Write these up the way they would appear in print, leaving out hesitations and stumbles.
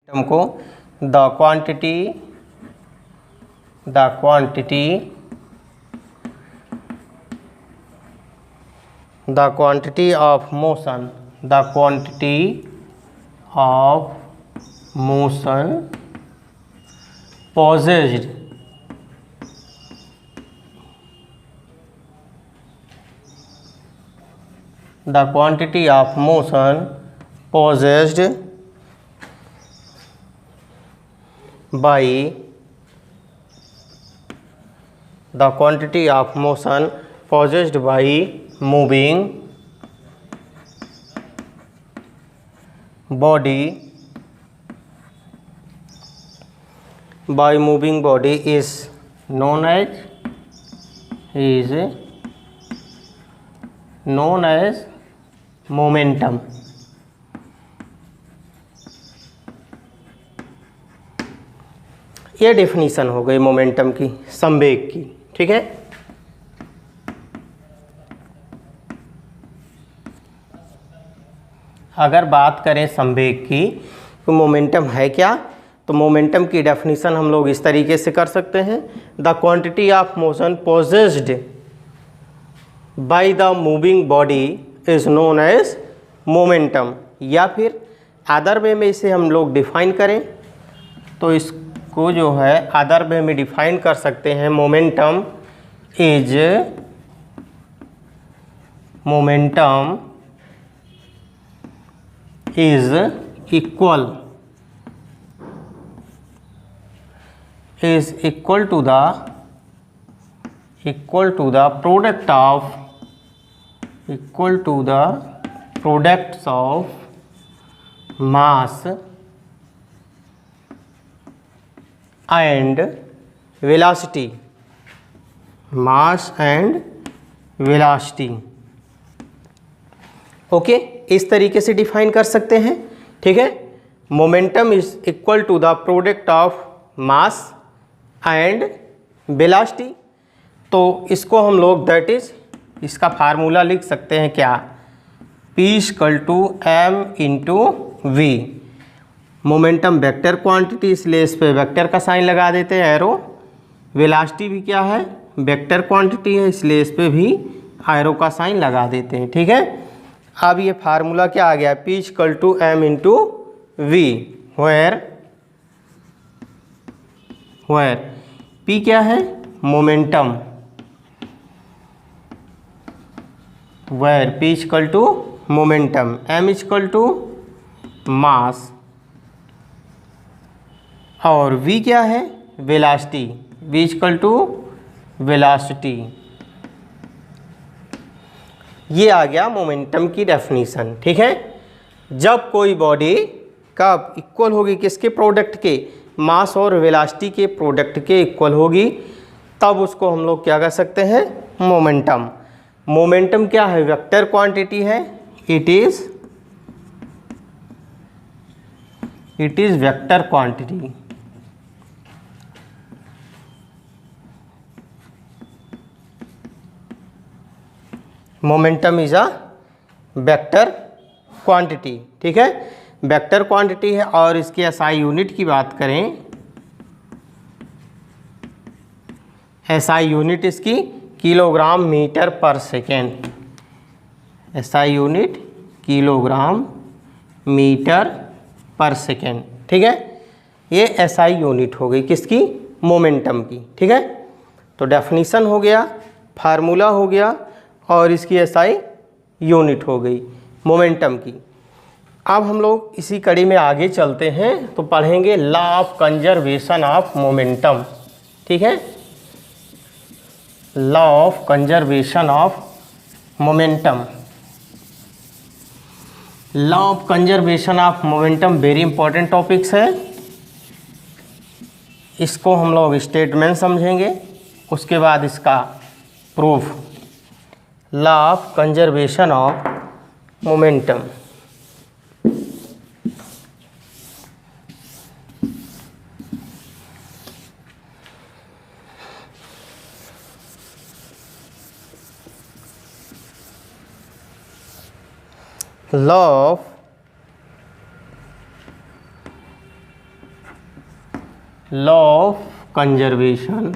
को the quantity of motion possessed by moving body is known as momentum. ये definition हो गई momentum की, संवेग की। ठीक है, अगर बात करें संवेग की तो मोमेंटम है क्या, तो मोमेंटम की डेफिनीशन हम लोग इस तरीके से कर सकते हैं, the quantity of motion possessed by the moving body is known as momentum. या फिर अदर वे में इसे हम लोग डिफाइन करें तो इसको जो है अदर वे में डिफाइन कर सकते हैं, momentum is equal to the products of mass and velocity। Okay, इस तरीके से डिफाइन कर सकते हैं। ठीक है, momentum is equal to the product of mass and velocity. तो इसको हम लोग दैट इज इसका फार्मूला लिख सकते हैं क्या, P equal to m into v. Momentum vector quantity, इसलिए इस पे वेक्टर का साइन लगा देते हैं, एरो। वेलोसिटी भी क्या है, वेक्टर क्वांटिटी है, इसलिए इस पे भी एरो का साइन लगा देते हैं। ठीक है, अब ये फार्मूला क्या आ गया, P equal to m into v, where P क्या है, momentum, where P equal to momentum, m equal to mass, और v क्या है, velocity, v equal to velocity. ये आ गया मोमेंटम की डेफिनीशन। ठीक है, जब कोई बॉडी कब इक्वल होगी, किसके प्रोडक्ट के, मास और वेलोसिटी के प्रोडक्ट के इक्वल होगी, तब उसको हम लोग क्या कह सकते हैं, मोमेंटम। मोमेंटम क्या है, वेक्टर क्वांटिटी है, it is vector quantity. Momentum is a vector quantity. ठीक है, वेक्टर क्वांटिटी है, और इसकी एसआई यूनिट की बात करें, एसआई यूनिट इसकी kilogram metre per second, SI unit kilogram metre per second. ठीक है, ये एसआई यूनिट हो गई किसकी, मोमेंटम की। ठीक है, तो डेफिनीशन हो गया, फार्मूला हो गया, और इसकी एसआई यूनिट हो गई मोमेंटम की। अब हम लोग इसी कड़ी में आगे चलते हैं तो पढ़ेंगे law of conservation of momentum. ठीक है, law of conservation of momentum. Law of conservation of momentum very important topics है, इसको हम लोग स्टेटमेंट समझेंगे, उसके बाद इसका proof. Law of conservation of momentum. Law of law of conservation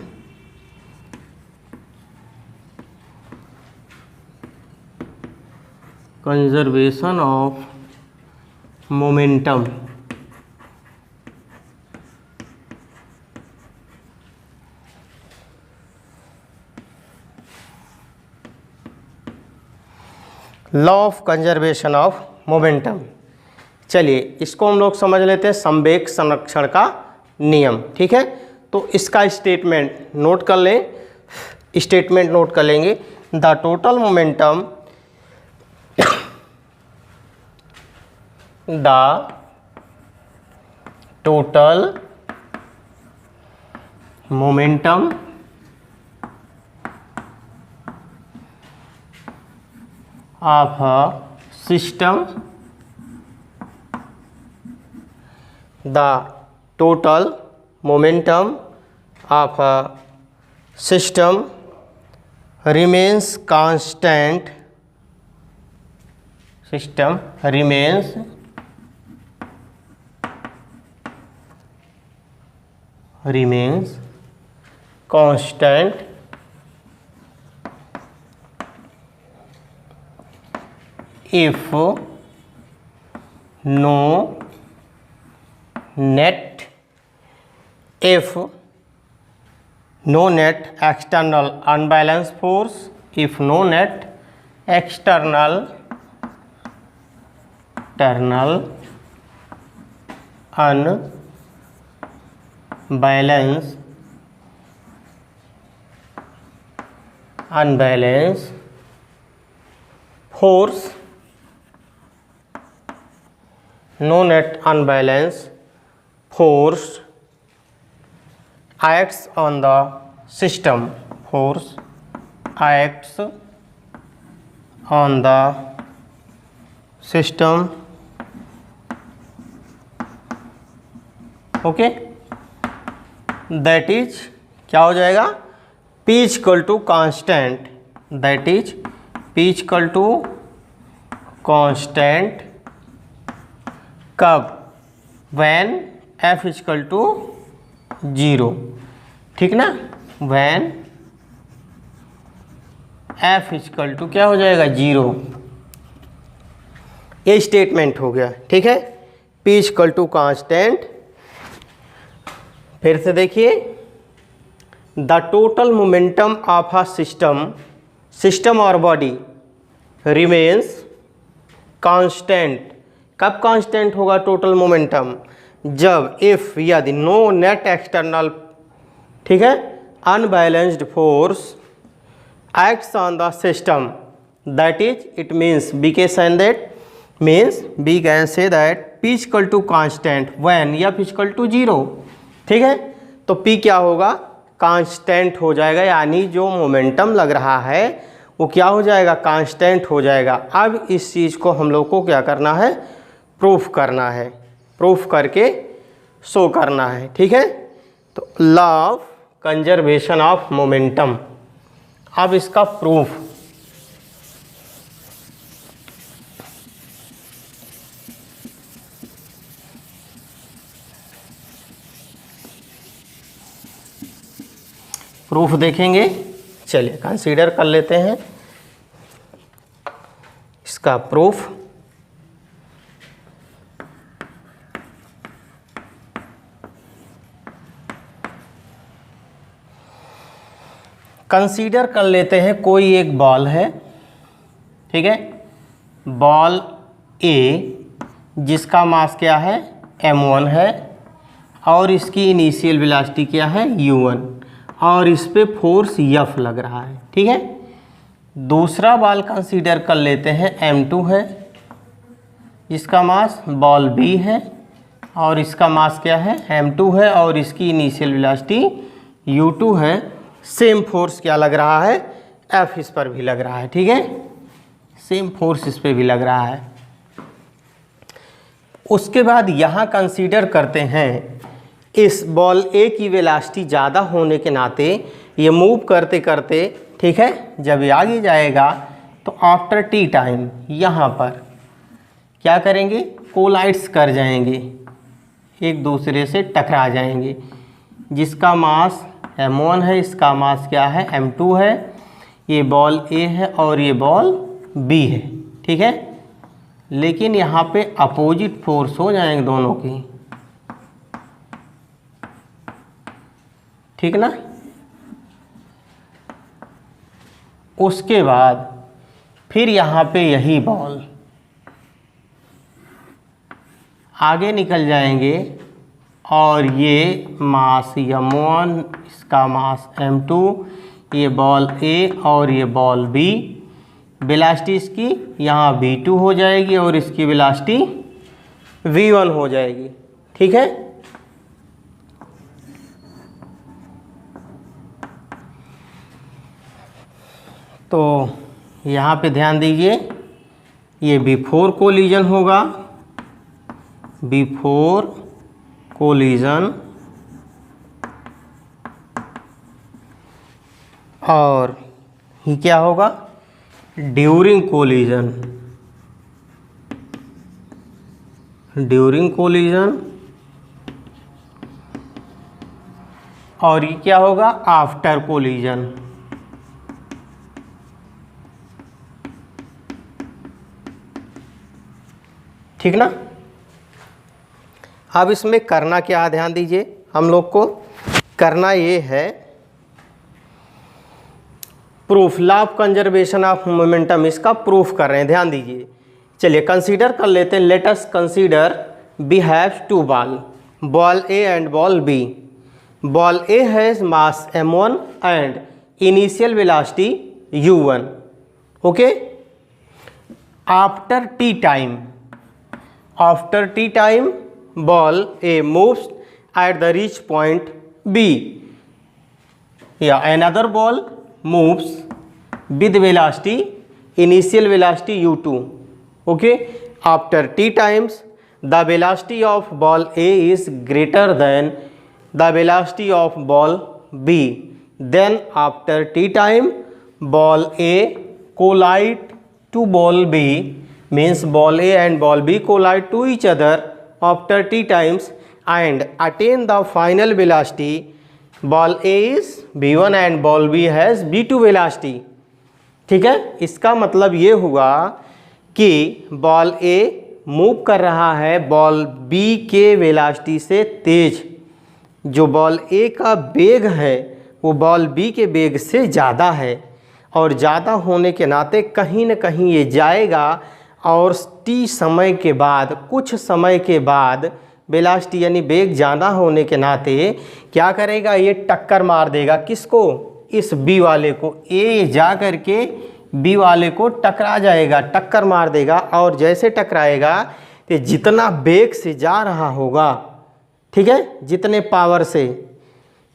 of momentum. Law of conservation of momentum. चलिए इसको हम लोग समझ लेते हैं, संवेग संरक्षण का नियम। ठीक है, तो इसका स्टेटमेंट नोट कर लें, स्टेटमेंट नोट कर लेंगे। The total momentum of a system, the total momentum of a system remains constant, remains constant if no net external unbalanced force, if no net external unbalanced force, no net unbalanced force acts on the system, okay, that is क्या हो जाएगा, P equal to constant, that is P equal to constant कब, when F equal to 0, ठीक ना, when F equal to क्या हो जाएगा 0। ये स्टेटमेंट हो गया। ठीक है, P इक्वल टू कांस्टेंट। फिर से देखिए, the total momentum of a system और बॉडी रिमेन्स कांस्टेंट। कब कांस्टेंट होगा टोटल मोमेंटम, जब इफ यदि नो नेट एक्सटर्नल, ठीक है, unbalanced force acts on the system, that is it means we can say that means we can say that P equal to constant when F equal to 0। ठीक है, तो P क्या होगा, constant हो जाएगा, यानी जो मोमेंटम लग रहा है वो क्या हो जाएगा, कांस्टेंट हो जाएगा। अब इस चीज़ को हम लोग को क्या करना है, प्रूफ करना है, प्रूफ करके शो करना है। ठीक है, तो law of conservation of momentum. अब इसका प्रूफ, देखेंगे। चलिए कंसीडर कर लेते हैं इसका प्रूफ। कंसीडर कर लेते हैं कोई एक बॉल है, ठीक है, बॉल A जिसका मास क्या है m1 है और इसकी इनिशियल वेलोसिटी क्या है u1 और इस पे फोर्स F लग रहा है। ठीक है, दूसरा बॉल कंसीडर कर लेते हैं m2 है, इसका मास बॉल B है और इसका मास क्या है m2 है और इसकी इनिशियल वेलोसिटी u2 है। सेम फोर्स क्या लग रहा है, F इस पर भी लग रहा है। ठीक है, सेम फोर्स इस पे भी लग रहा है। उसके बाद यहाँ कंसीडर करते हैं इस बॉल A की वेलोसिटी ज़्यादा होने के नाते ये मूव करते करते, ठीक है, जब ये आगे जाएगा तो आफ्टर टी टाइम यहाँ पर क्या करेंगे, कोलाइड्स कर जाएंगे, एक दूसरे से टकरा जाएंगे। जिसका मास m1 है, इसका मास क्या है m2 है, ये बॉल A है और ये बॉल B है, ठीक है। लेकिन यहाँ पे अपोजिट फोर्स हो जाएंगे दोनों की, ठीक ना। उसके बाद फिर यहाँ पे यही बॉल आगे निकल जाएंगे और ये मास m1, इसका मास m2, ये बॉल A और ये बॉल B, वेलोसिटी इसकी यहाँ v2 हो जाएगी और इसकी वेलोसिटी v1 हो जाएगी, ठीक है। तो यहाँ पे ध्यान दीजिए, ये बिफोर कोलिजन होगा, बिफोर कोलिजन, और ये क्या होगा ड्यूरिंग कोलिजन, ड्यूरिंग कोलिजन, और ये क्या होगा आफ्टर कोलिजन, ठीक ना। अब इसमें करना क्या है, ध्यान दीजिए, हम लोग को करना ये है proof, law of conservation of momentum, इसका प्रूफ कर रहे हैं, ध्यान दीजिए। चलिए कंसीडर कर लेते हैं, let us consider we have two ball, ball A and ball B। Ball A has mass m1 and initial velocity u1, okay. After t time, after t time ball A moves at the reach point B, another ball moves with velocity, initial velocity u2, okay. After t times the velocity of ball A is greater than the velocity of ball B, then after t time ball A collide to ball B, means ball A and ball B collide to each other after t times and attain the final velocity. Ball A is v1 and ball B has v2 velocity, ठीक है। इसका मतलब ये हुआ कि ball A move कर रहा है बॉल B के वेलोसिटी से तेज, जो बॉल A का वेग है वो बॉल B के वेग से ज़्यादा है, और ज़्यादा होने के नाते कहीं न कहीं ये जाएगा और t समय के बाद, कुछ समय के बाद वेलोसिटी यानी वेग ज़्यादा होने के नाते क्या करेगा, ये टक्कर मार देगा किसको, इस B वाले को। A जा कर के B वाले को टकरा जाएगा, टक्कर मार देगा, और जैसे टकराएगा तो जितना वेग से जा रहा होगा, ठीक है, जितने पावर से,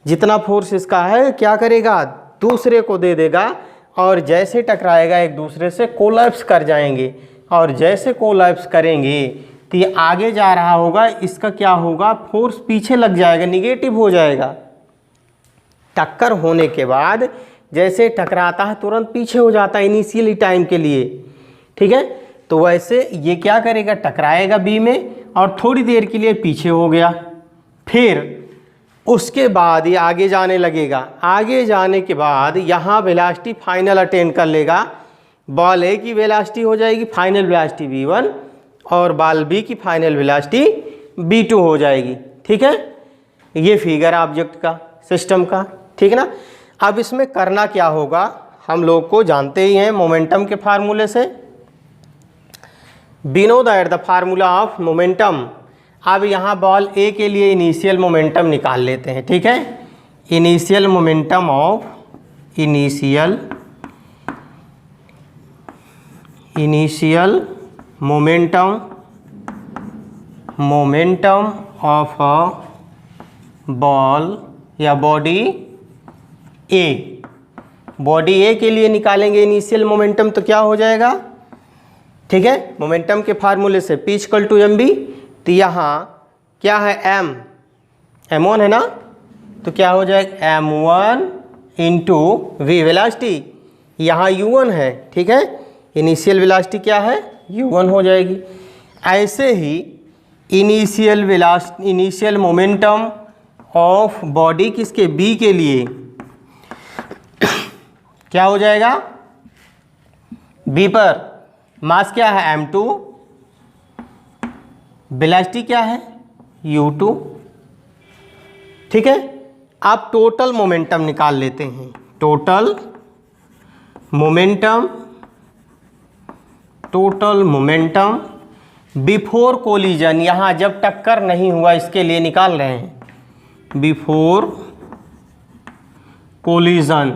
जितना फोर्स इसका है, क्या करेगा दूसरे को दे देगा, और जैसे टकराएगा एक दूसरे से कोलैप्स कर जाएंगे, और जैसे कोलैप्स करेंगे तो ये आगे जा रहा होगा, इसका क्या होगा फोर्स पीछे लग जाएगा, निगेटिव हो जाएगा। टक्कर होने के बाद जैसे टकराता है तुरंत पीछे हो जाता है इनिशियली टाइम के लिए, ठीक है। तो वैसे ये क्या करेगा, टकराएगा B में और थोड़ी देर के लिए पीछे हो गया, फिर उसके बाद ये आगे जाने लगेगा। आगे जाने के बाद यहाँ वेलोसिटी फाइनल अटेन कर लेगा, बॉल A की वेलोसिटी हो जाएगी फाइनल वेलोसिटी v1 और बॉल B की फाइनल वेलोसिटी v2 हो जाएगी, ठीक है। ये फिगर ऑब्जेक्ट का सिस्टम का, ठीक है ना। अब इसमें करना क्या होगा, हम लोग को जानते ही हैं मोमेंटम के फार्मूले से, we know that the formula of momentum. अब यहाँ बॉल A के लिए इनिशियल मोमेंटम निकाल लेते हैं, ठीक है। Initial momentum of, initial momentum of a ball या बॉडी A। बॉडी A के लिए निकालेंगे इनिशियल मोमेंटम, तो क्या हो जाएगा, ठीक है, मोमेंटम के फार्मूले से P = mv। तो यहाँ क्या है m1 है ना, तो क्या हो जाएगा m1 × v वेलोसिटी, यहाँ u1 है, ठीक है, इनिशियल वेलोसिटी क्या है u1 हो जाएगी। ऐसे ही इनिशियल मोमेंटम ऑफ बॉडी किसके, बी के लिए क्या हो जाएगा, बी पर मास क्या है m2, वेलोसिटी क्या है u2। ठीक है, आप टोटल मोमेंटम निकाल लेते हैं। टोटल मोमेंटम बिफोर कोलिजन, यहाँ जब टक्कर नहीं हुआ इसके लिए निकाल रहे हैं, बिफोर कोलिजन।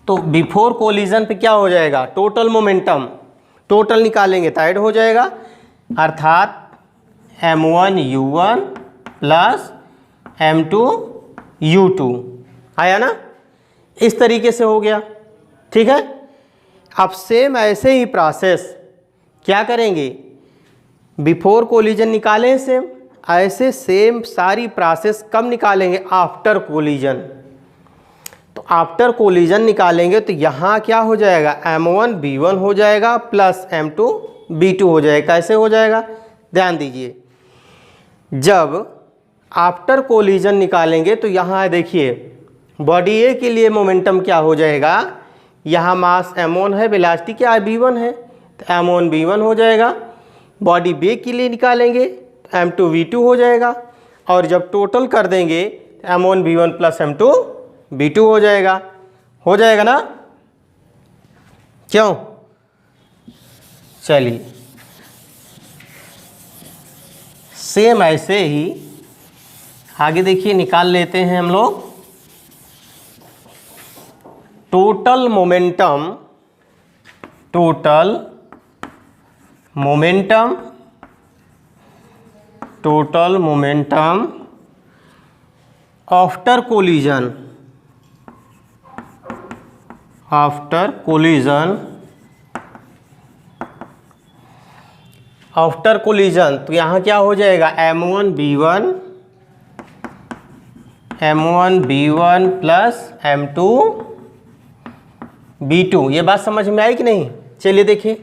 तो बिफोर कोलिजन पे क्या हो जाएगा, टोटल मोमेंटम, टोटल निकालेंगे तो ऐड हो जाएगा, अर्थात m1u1 प्लस m2u2 आया ना, इस तरीके से हो गया। ठीक है, अब सेम ऐसे ही प्रोसेस क्या करेंगे, बिफोर कोलिजन निकालें सेम, ऐसे सेम सारी प्रोसेस कब निकालेंगे, आफ्टर कोलिजन। तो आफ्टर कोलिजन निकालेंगे तो यहाँ क्या हो जाएगा, m1b1 हो जाएगा प्लस m2b2 हो जाएगा। कैसे हो जाएगा, ध्यान दीजिए, जब आफ्टर कोलिजन निकालेंगे तो यहाँ देखिए बॉडी ए के लिए मोमेंटम क्या हो जाएगा, यहाँ मास m1 है, वेलोसिटी क्या है v1 है, तो m1b1 हो जाएगा। बॉडी बी के लिए निकालेंगे तो m2v2 हो जाएगा, और जब टोटल कर देंगे तो m1b1 प्लस m2b2 हो जाएगा ना, क्यों। चलिए सेम ऐसे ही आगे देखिए निकाल लेते हैं हम लोग। टोटल मोमेंटम आफ्टर कोलिजन तो यहाँ क्या हो जाएगा, m1b1 प्लस m2b2। ये बात समझ में आई कि नहीं। चलिए देखिए,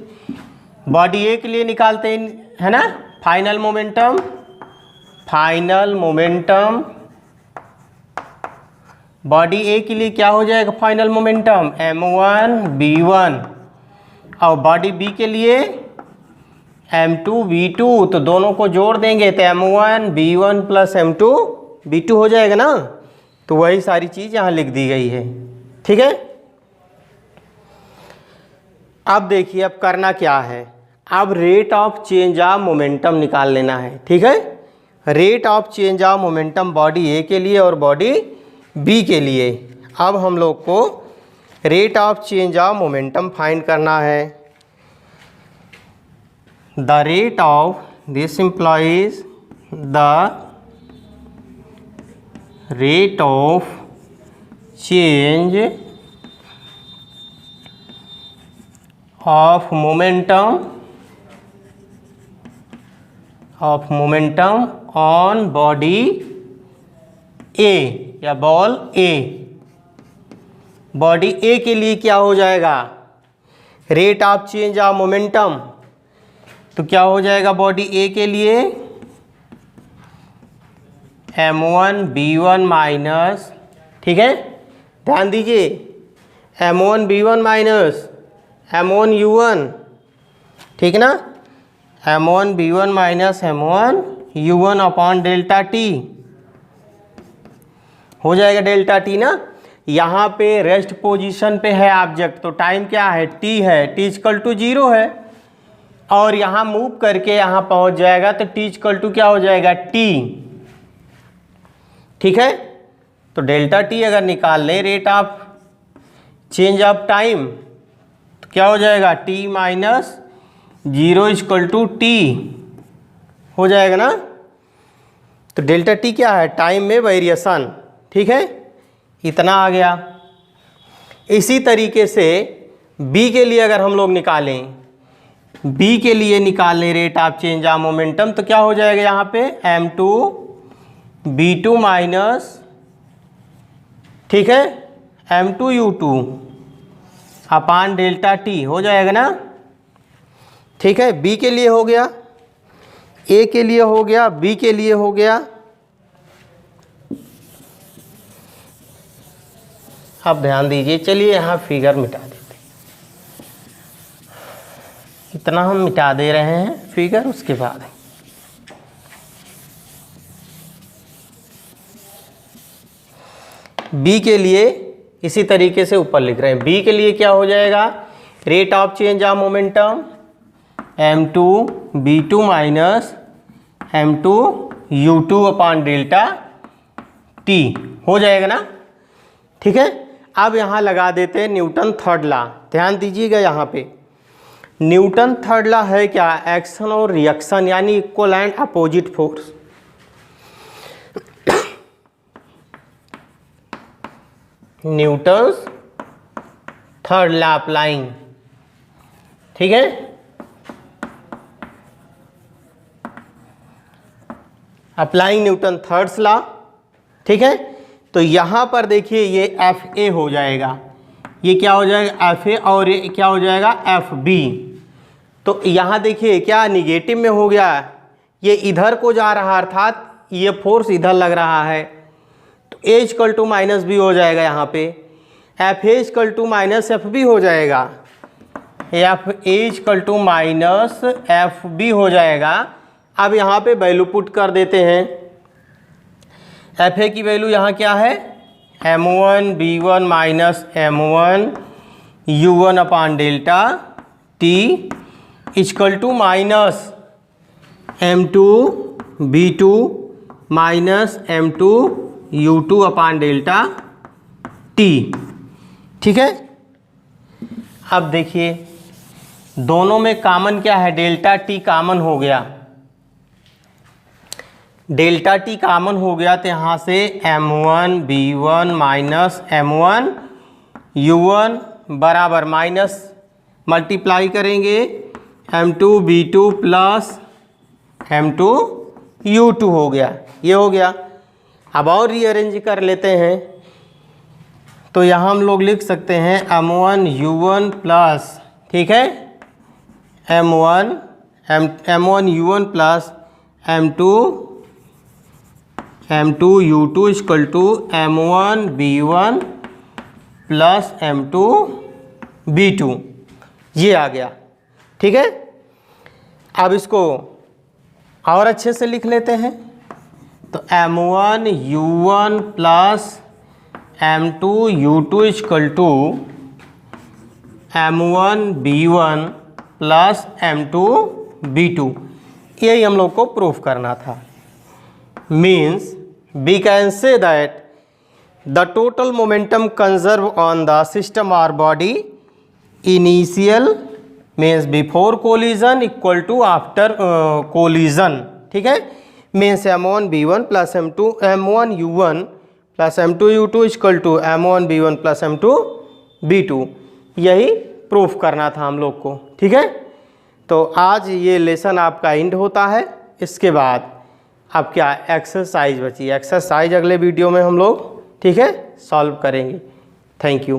बॉडी ए के लिए निकालते हैं, है ना, फाइनल मोमेंटम बॉडी ए के लिए क्या हो जाएगा, फाइनल मोमेंटम m1b1, और बॉडी बी के लिए m2b2, तो दोनों को जोड़ देंगे तो m1b1 प्लस m2b2 हो जाएगा ना। तो वही सारी चीज़ यहाँ लिख दी गई है। ठीक है, अब देखिए अब करना क्या है, अब rate of change of momentum निकाल लेना है। ठीक है, rate of change of momentum body A के लिए और बॉडी बी के लिए। अब हम लोग को rate of change of momentum find करना है। The rate of this implies the rate of change of momentum on body A या बॉल ए। बॉडी ए के लिए क्या हो जाएगा, rate of change of momentum, तो क्या हो जाएगा बॉडी ए के लिए m1b1 माइनस, ठीक है, ध्यान दीजिए, m1b1 माइनस m1u1, ठीक ना, m1b1 minus m1u1 upon delta T हो जाएगा, डेल्टा टी ना। यहाँ पे रेस्ट पोजीशन पे है ऑब्जेक्ट, तो टाइम क्या है, टी है, टी इक्वल टू 0 है, और यहाँ मूव करके यहाँ पहुँच जाएगा तो टी इक्वल टू क्या हो जाएगा, टी। ठीक है, तो डेल्टा टी अगर निकाल लें rate of change of time तो क्या हो जाएगा, t minus 0 equal to t हो जाएगा ना। तो डेल्टा टी क्या है, टाइम में वेरिएशन। ठीक है, इतना आ गया। इसी तरीके से बी के लिए अगर हम लोग निकालें, बी के लिए निकालें rate of change of momentum, तो क्या हो जाएगा यहाँ पे m2b2 माइनस, ठीक है, m2u2 अपान डेल्टा टी हो जाएगा ना। ठीक है, बी के लिए हो गया। ए के लिए हो गया, बी के लिए हो गया। अब ध्यान दीजिए, चलिए यहाँ फिगर मिटा देते हैं, इतना हम मिटा दे रहे हैं फिगर। उसके बाद बी के लिए इसी तरीके से ऊपर लिख रहे हैं। बी के लिए क्या हो जाएगा, rate of change of momentum m2 b2 minus m2 u2 upon delta t हो जाएगा ना, ठीक है। अब यहाँ लगा देते हैं न्यूटन थर्ड लॉ। ध्यान दीजिएगा, यहाँ पे न्यूटन थर्ड लॉ है क्या, एक्शन और रिएक्शन यानी equal and opposite force. Newton's third law applying, ठीक है। अप्लाइंग न्यूटन थर्ड लॉ, ठीक है। तो यहाँ पर देखिए ये एफ ए हो जाएगा, ये क्या हो जाएगा एफ ए, और ये क्या हो जाएगा एफ बी। तो यहाँ देखिए क्या निगेटिव में हो गया, ये इधर को जा रहा, अर्थात ये फोर्स इधर लग रहा है। तो A equal to minus B हो जाएगा, यहाँ पे F A equal to minus F B हो जाएगा, F A equal to minus F B हो जाएगा। अब यहाँ पे वैल्यू पुट कर देते हैं। एफ ए की वैल्यू यहाँ क्या है, m1 b1 minus m1 u1 upon delta t equal to minus m2 b2 minus m2 u2 upon delta t, ठीक है। अब देखिए दोनों में कॉमन क्या है, डेल्टा t कॉमन हो गया, डेल्टा t कॉमन हो गया। तो यहाँ से m1 b1 minus m1 u1 बराबर माइनस मल्टीप्लाई करेंगे m2 b2 plus m2 u2 हो गया, ये हो गया। अब और रीअरेंज कर लेते हैं, तो यहाँ हम लोग लिख सकते हैं m1 u1 प्लस, ठीक है, m1 u1 plus m2 u2 equal to m1 b1 plus m2 b2, ये आ गया, ठीक है। अब इसको और अच्छे से लिख लेते हैं, तो m1 u1 plus m2 u2 equal to m1 b1 plus m2 b2, यही हम लोग को प्रूफ करना था। Means we can say that the total momentum conserved on the system or body initial means before collision equal to after collision, ठीक है। means m1 b1 plus m1 u1 plus m2 u2 equal to m1 b1 plus m2 b2, यही proof करना था हम लोग को, ठीक है। तो आज ये लेसन आपका एंड होता है। इसके बाद अब क्या एक्सरसाइज बची, एक्सरसाइज अगले वीडियो में हम लोग, ठीक है, सॉल्व करेंगे। Thank you.